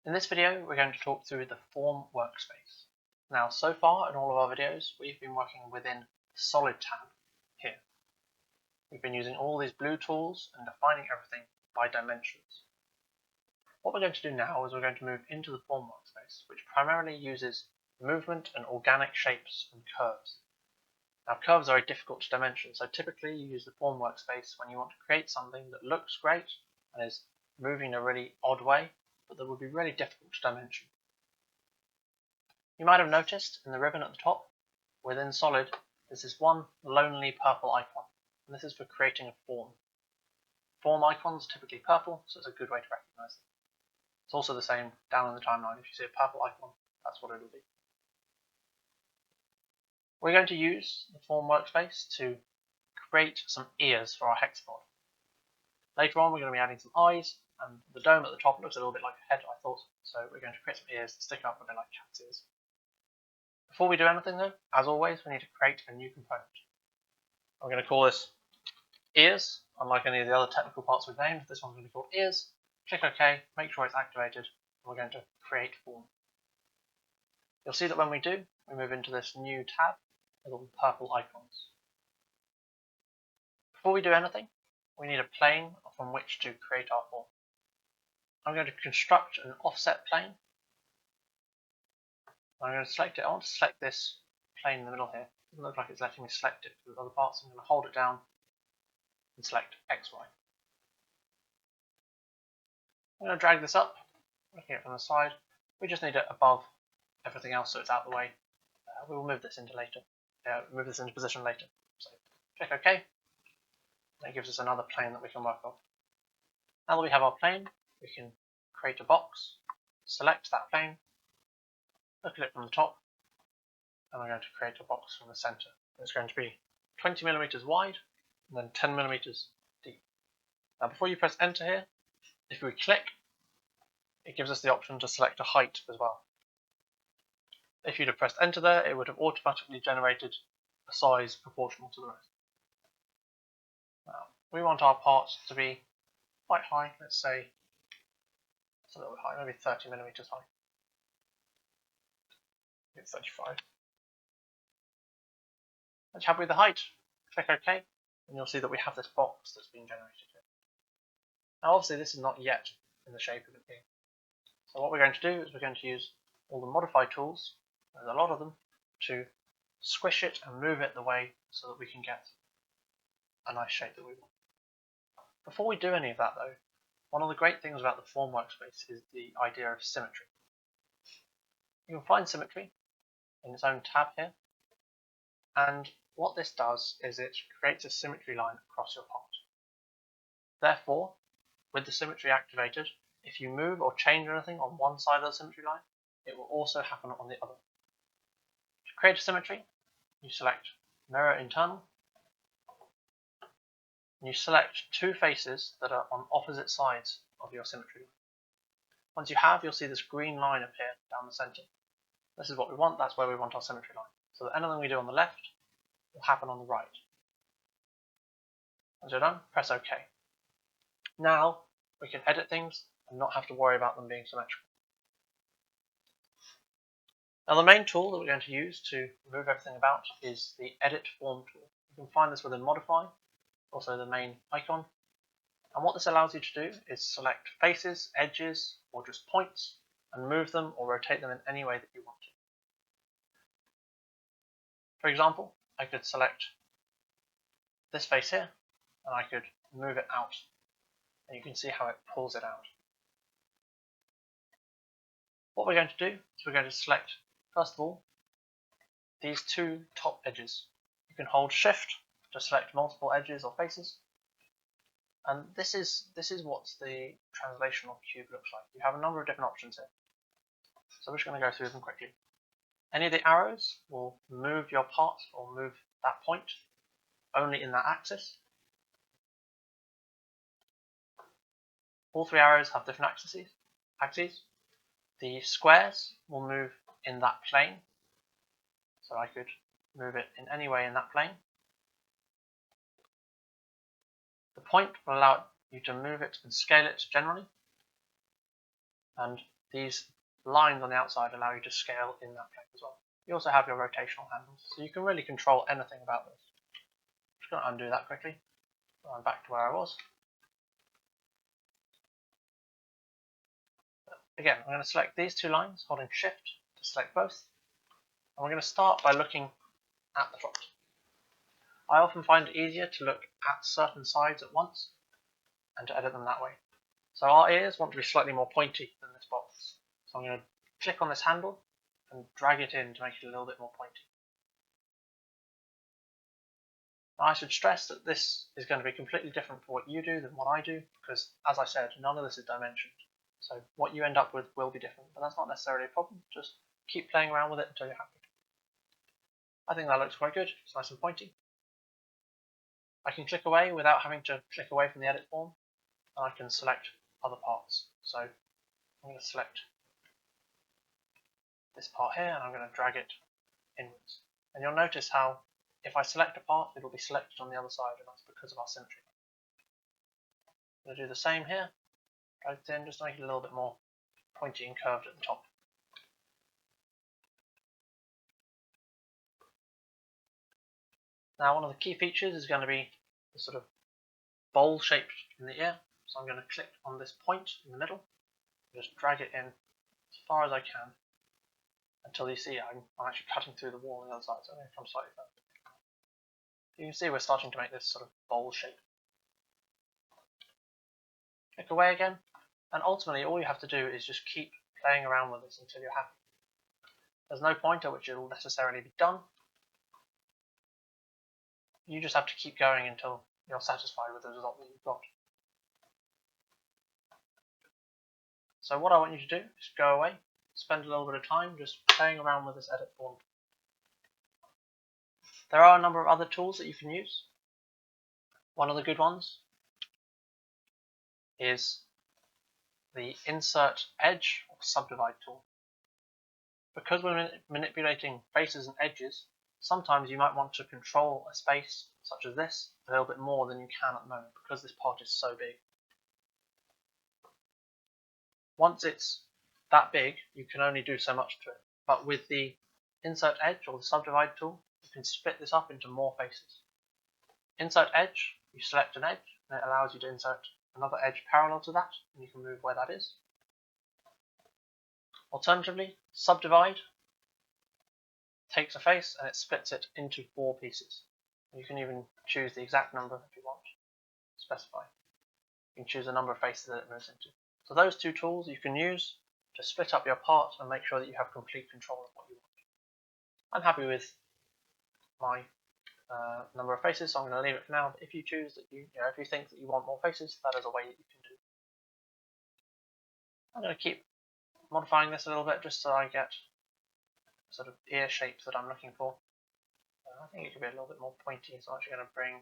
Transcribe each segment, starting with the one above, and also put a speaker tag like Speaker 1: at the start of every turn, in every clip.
Speaker 1: In this video, we're going to talk through the Form Workspace. Now, so far in all of our videos, we've been working within the Solid tab here. We've been using all these blue tools and defining everything by dimensions. What we're going to do now is we're going to move into the Form Workspace, which primarily uses movement and organic shapes and curves. Now, curves are very difficult to dimension, so typically you use the Form Workspace when you want to create something that looks great and is moving in a really odd way, but that would be really difficult to dimension. You might have noticed in the ribbon at the top, within Solid, there's this one lonely purple icon, and this is for creating a form. Form icons are typically purple, so it's a good way to recognize them. It's also the same down in the timeline. If you see a purple icon, that's what it'll be. We're going to use the Form Workspace to create some ears for our hexapod. Later on, we're going to be adding some eyes, and the dome at the top looks a little bit like a head, I thought, so we're going to create some ears that stick up a bit like cat's ears. Before we do anything though, as always, we need to create a new component. I'm going to call this ears, unlike any of the other technical parts we've named. This one's going to be called ears. Click OK, make sure it's activated, and we're going to create form. You'll see that when we do, we move into this new tab with all the purple icons. Before we do anything, we need a plane from which to create our form. I'm going to construct an offset plane. I'm going to select it. I want to select this plane in the middle here. It doesn't look like it's letting me select it with other parts. I'm going to hold it down and select XY. I'm going to drag this up, looking at it from the side. We just need it above everything else so it's out of the way. We will move this into position later. So click OK. That gives us another plane that we can work on. Now that we have our plane, we can create a box, select that plane, look at it from the top, and we're going to create a box from the center. It's going to be 20 millimeters wide and then 10 millimeters deep. Now before you press enter here, if we click, it gives us the option to select a height as well. If you'd have pressed enter there, it would have automatically generated a size proportional to the rest. Now, we want our parts to be quite high. Let's say it's a little bit high, maybe 30 millimeters high. It's 35. Once you're happy with the height, click OK, and you'll see that we have this box that's been generated here. Now obviously this is not yet in the shape of it here. So what we're going to do is we're going to use all the modify tools, there's a lot of them, to squish it and move it the way so that we can get a nice shape that we want. Before we do any of that though, one of the great things about the Form Workspace is the idea of symmetry. You can find symmetry in its own tab here, and what this does is it creates a symmetry line across your part. Therefore, with the symmetry activated, if you move or change anything on one side of the symmetry line, it will also happen on the other. To create a symmetry, you select Mirror Internal, and you select two faces that are on opposite sides of your symmetry line. Once you have, you'll see this green line appear down the center. This is what we want, that's where we want our symmetry line. So that anything we do on the left will happen on the right. Once you're done, press OK. Now we can edit things and not have to worry about them being symmetrical. Now the main tool that we're going to use to move everything about is the Edit Form tool. You can find this within Modify, also the main icon. And what this allows you to do is select faces, edges, or just points, and move them or rotate them in any way that you want to. For example, I could select this face here, and I could move it out, and you can see how it pulls it out. What we're going to do is we're going to select, first of all, these two top edges. You can hold Shift to select multiple edges or faces, and this is what the translational cube looks like. You have a number of different options here, so we're just going to go through them quickly. Any of the arrows will move your part or move that point only in that axis. All three arrows have different axes. The squares will move in that plane, so I could move it in any way in that plane. The point will allow you to move it and scale it generally, and these lines on the outside allow you to scale in that plane as well. You also have your rotational handles, so you can really control anything about this. I'm just going to undo that quickly. I'm back to where I was. Again, I'm going to select these two lines, holding Shift to select both. And we're going to start by looking at the front. I often find it easier to look at certain sides at once and to edit them that way. So our ears want to be slightly more pointy than this box. So I'm going to click on this handle and drag it in to make it a little bit more pointy. Now I should stress that this is going to be completely different for what you do than what I do, because as I said, none of this is dimensioned. So what you end up with will be different, but that's not necessarily a problem. Just keep playing around with it until you're happy. I think that looks quite good. It's nice and pointy. I can click away without having to click away from the edit form, and I can select other parts. So I'm going to select this part here, and I'm going to drag it inwards. And you'll notice how if I select a part, it will be selected on the other side, and that's because of our symmetry. I'm going to do the same here. Drag it in, just to make it a little bit more pointy and curved at the top. Now one of the key features is going to be the sort of bowl shape in the ear. So I'm going to click on this point in the middle, just drag it in as far as I can until you see I'm actually cutting through the wall on the other side, so I'm going to come slightly further. You can see we're starting to make this sort of bowl shape. Click away again, and ultimately all you have to do is just keep playing around with this until you're happy. There's no point at which it will necessarily be done. You just have to keep going until you're satisfied with the result that you've got. So what I want you to do is go away, spend a little bit of time just playing around with this edit form. There are a number of other tools that you can use. One of the good ones is the Insert Edge or Subdivide tool. Because we're manipulating faces and edges, sometimes you might want to control a space such as this a little bit more than you can at the moment because this part is so big. Once it's that big, you can only do so much to it. But with the Insert Edge or the Subdivide tool, you can split this up into more faces. Insert Edge, you select an edge, and it allows you to insert another edge parallel to that, and you can move where that is. Alternatively, Subdivide takes a face and it splits it into 4 pieces. You can even choose the exact number if you want, specify. You can choose the number of faces that it moves into. So those two tools you can use to split up your part and make sure that you have complete control of what you want. I'm happy with my number of faces, so I'm going to leave it for now. But if you choose that if you think that you want more faces, that is a way that you can do. I'm going to keep modifying this a little bit just so I get sort of ear shapes that I'm looking for. I think it could be a little bit more pointy, so I'm actually going to bring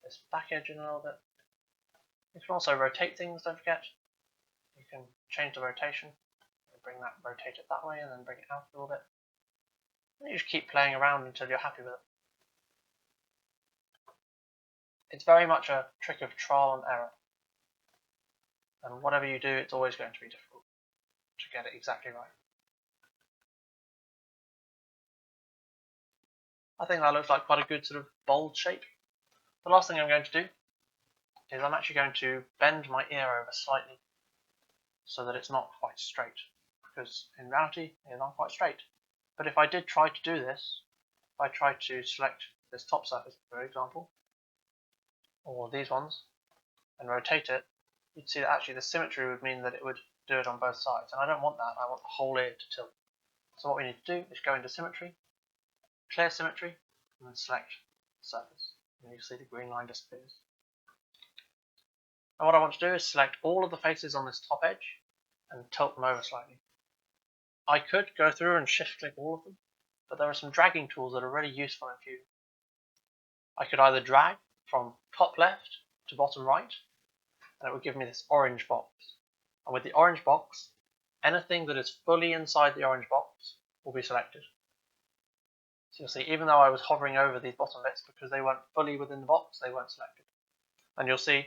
Speaker 1: this back edge in a little bit. You can also rotate things, don't forget. You can change the rotation, rotate it that way, and then bring it out a little bit. And you just keep playing around until you're happy with it. It's very much a trick of trial and error. And whatever you do, it's always going to be difficult to get it exactly right. I think that looks like quite a good sort of bold shape. The last thing I'm going to do is I'm actually going to bend my ear over slightly so that it's not quite straight, because in reality it's not quite straight. But if I did try to do this, if I tried to select this top surface, for example, or these ones, and rotate it, you'd see that actually the symmetry would mean that it would do it on both sides, and I don't want that. I want the whole ear to tilt. So what we need to do is go into Symmetry, Clear Symmetry, and then select Surface, and you see the green line disappears. And what I want to do is select all of the faces on this top edge and tilt them over slightly. I could go through and shift click all of them, but there are some dragging tools that are really useful in Fusion. I could either drag from top left to bottom right, and it would give me this orange box. And with the orange box, anything that is fully inside the orange box will be selected. So you'll see, even though I was hovering over these bottom bits, because they weren't fully within the box, they weren't selected. And you'll see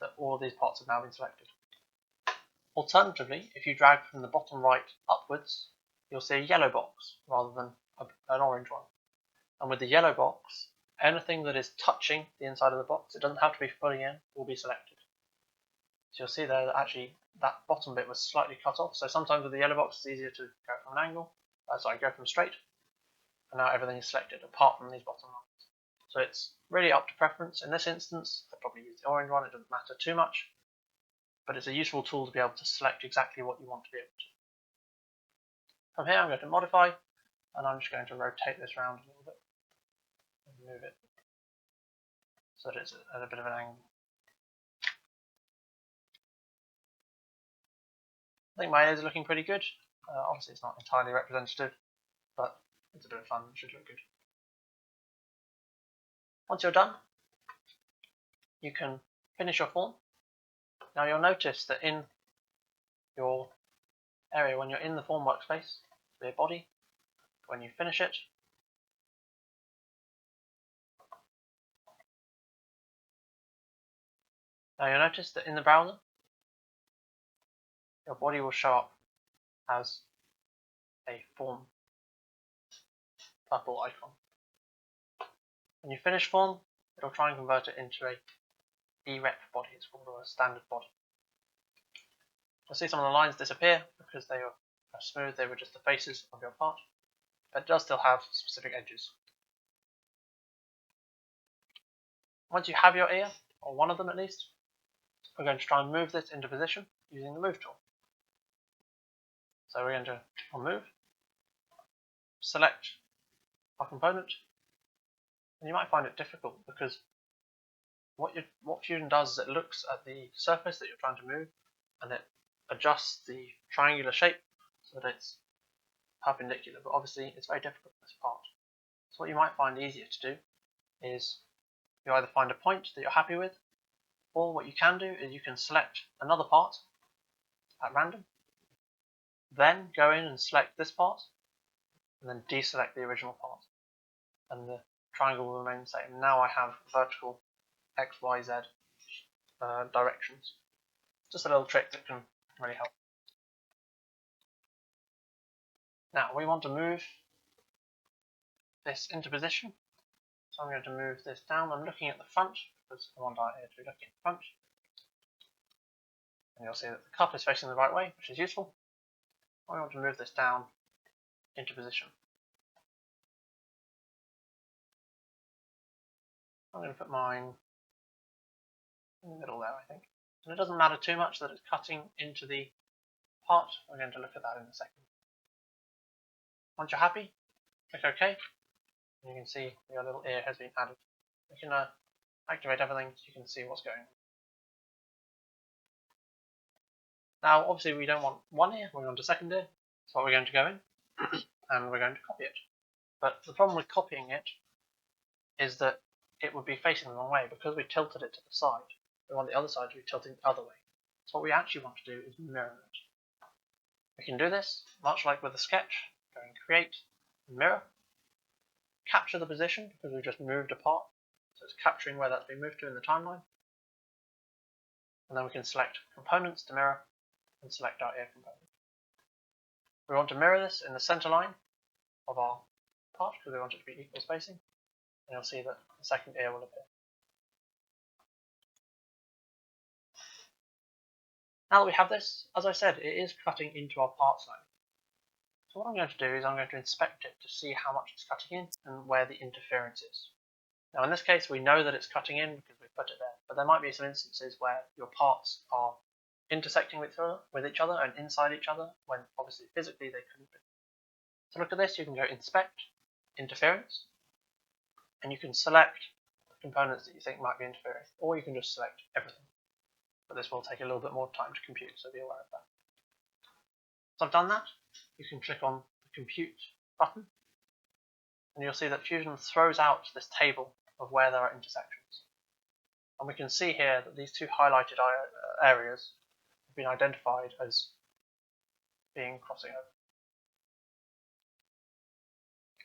Speaker 1: that all of these parts have now been selected. Alternatively, if you drag from the bottom right upwards, you'll see a yellow box rather than an orange one. And with the yellow box, anything that is touching the inside of the box, it doesn't have to be fully in, will be selected. So you'll see there that actually that bottom bit was slightly cut off. So sometimes with the yellow box, it's easier to go from an angle. Go from straight. And now everything is selected apart from these bottom lines. So it's really up to preference. In this instance, I'll probably use the orange one. It doesn't matter too much, but it's a useful tool to be able to select exactly what you want to be able to. From here, I'm going to modify, and I'm just going to rotate this around a little bit and move it so that it's at a bit of an angle. I think my ears are looking pretty good. Obviously, it's not entirely representative, but it's a bit of fun. It should look good. Once you're done, you can finish your form. Now you'll notice that in your area, when you're in the Form Workspace, the body, when you finish it, now you'll notice that in the browser, your body will show up as a form purple icon. When you finish form, it'll try and convert it into a derep body, it's called, or a standard body. You'll see some of the lines disappear because they are smooth, they were just the faces of your part, but it does still have specific edges. Once you have your ear, or one of them at least, we're going to try and move this into position using the Move tool. So we're going to click on Move, select our component, and you might find it difficult because what Fusion does is it looks at the surface that you're trying to move and it adjusts the triangular shape so that it's perpendicular, but obviously it's very difficult in this part. So what you might find easier to do is you either find a point that you're happy with, or what you can do is you can select another part at random, then go in and select this part, and then deselect the original part, and the triangle will remain the same. Now I have vertical X, Y, Z directions. Just a little trick that can really help. Now we want to move this into position, so I'm going to move this down. I'm looking at the front because I want our ear to be looking at the front, and you'll see that the cup is facing the right way, which is useful. I want to move this down into position. I'm going to put mine in the middle there, I think. And it doesn't matter too much that it's cutting into the part. We're going to look at that in a second. Once you're happy, click OK, and you can see your little ear has been added. We can activate everything so you can see what's going on. Now, obviously, we don't want one ear, we want a second ear, so we're going to go in and we're going to copy it. But the problem with copying it is that it would be facing the wrong way because we tilted it to the side. We want the other side to be tilting the other way. So what we actually want to do is mirror it. We can do this much like with a sketch. Go and create, mirror, capture the position because we've just moved a part. So it's capturing where that's been moved to in the timeline. And then we can select components to mirror and select our ear component. We want to mirror this in the center line of our part because we want it to be equal spacing. And you'll see that the second ear will appear. Now that we have this, as I said, it is cutting into our part slightly. So what I'm going to do is I'm going to inspect it to see how much it's cutting in and where the interference is. Now in this case we know that it's cutting in because we put it there, but there might be some instances where your parts are intersecting with each other and inside each other when obviously physically they couldn't be. To look at this, you can go Inspect, Interference, and you can select the components that you think might be interfering, or you can just select everything. But this will take a little bit more time to compute, so be aware of that. So I've done that. You can click on the Compute button, and you'll see that Fusion throws out this table of where there are intersections. And we can see here that these two highlighted areas have been identified as being crossing over.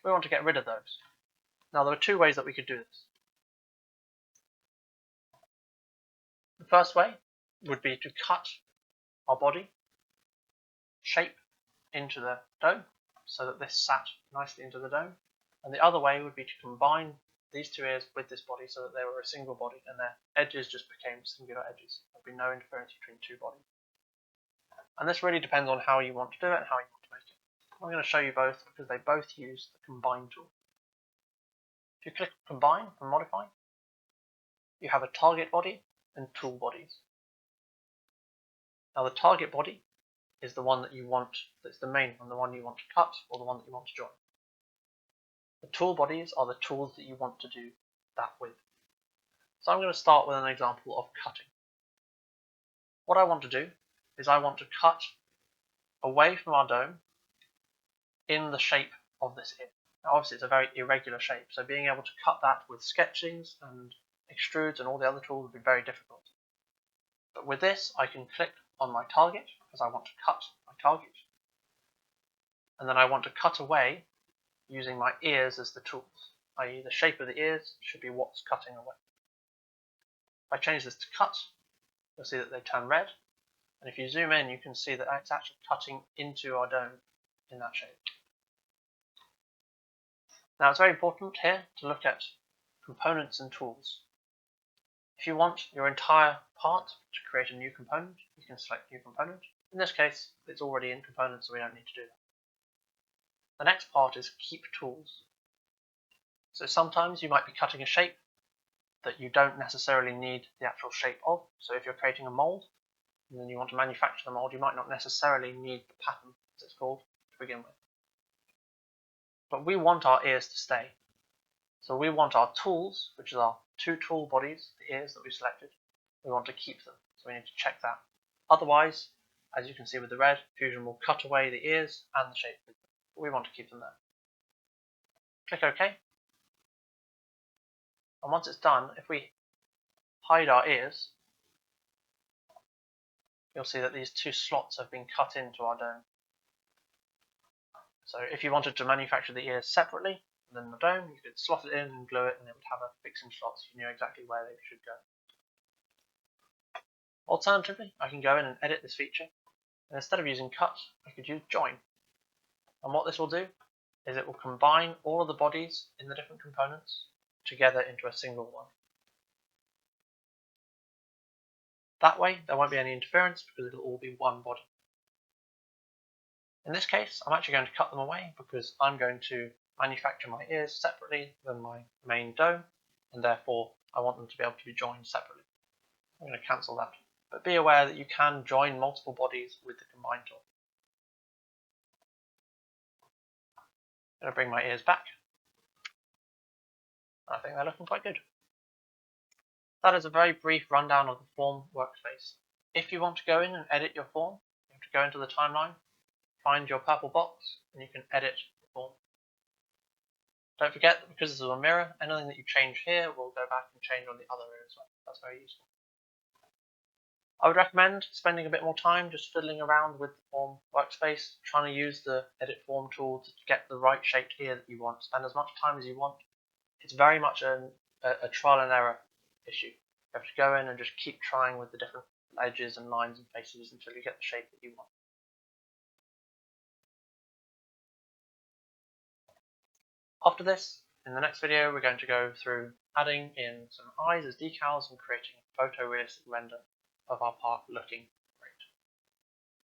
Speaker 1: We want to get rid of those. Now there are two ways that we could do this. The first way would be to cut our body shape into the dome so that this sat nicely into the dome, and the other way would be to combine these two ears with this body so that they were a single body and their edges just became singular edges. There'd be no interference between two bodies. And this really depends on how you want to do it and how you want to make it. I'm going to show you both because they both use the combine tool. If you click combine and modify, you have a target body and tool bodies. Now the target body is the one that you want, that's the main one, the one you want to cut or the one that you want to join. The tool bodies are the tools that you want to do that with. So I'm going to start with an example of cutting. What I want to do is I want to cut away from our dome in the shape of this ear. Now obviously it's a very irregular shape, so being able to cut that with sketchings and extrudes and all the other tools would be very difficult. But with this I can click on my target because I want to cut my target, and then I want to cut away using my ears as the tools, i.e. the shape of the ears should be what's cutting away. If I change this to cut, you'll see that they turn red, and if you zoom in you can see that it's actually cutting into our dome in that shape. Now it's very important here to look at components and tools. If you want your entire part to create a new component, you can select new component. In this case, it's already in components, so we don't need to do that. The next part is keep tools. So sometimes you might be cutting a shape that you don't necessarily need the actual shape of. So if you're creating a mold and then you want to manufacture the mold, you might not necessarily need the pattern, as it's called, to begin with. But we want our ears to stay. So we want our tools, which is our two tool bodies, the ears that we selected, we want to keep them. So we need to check that. Otherwise, as you can see with the red, Fusion will cut away the ears and the shape with them. But we want to keep them there. Click OK. And once it's done, if we hide our ears, you'll see that these two slots have been cut into our dome. So if you wanted to manufacture the ears separately than the dome, you could slot it in and glue it, and it would have a fixing slot so you knew exactly where they should go. Alternatively, I can go in and edit this feature, and instead of using cut, I could use join. And what this will do is it will combine all of the bodies in the different components together into a single one. That way, there won't be any interference because it'll all be one body. In this case, I'm actually going to cut them away because I'm going to manufacture my ears separately than my main dome, and therefore I want them to be able to be joined separately. I'm going to cancel that. But be aware that you can join multiple bodies with the combine tool. I'm going to bring my ears back. I think they're looking quite good. That is a very brief rundown of the Form Workspace. If you want to go in and edit your form, you have to go into the timeline, find your purple box, and you can edit the form. Don't forget that because this is a mirror, anything that you change here will go back and change on the other ear as well. That's very useful. I would recommend spending a bit more time just fiddling around with the Form Workspace, trying to use the Edit Form tool to get the right shaped ear that you want. Spend as much time as you want. It's very much a trial and error issue. You have to go in and just keep trying with the different edges and lines and faces until you get the shape that you want. After this, in the next video, we're going to go through adding in some eyes as decals and creating a photorealistic render of our part looking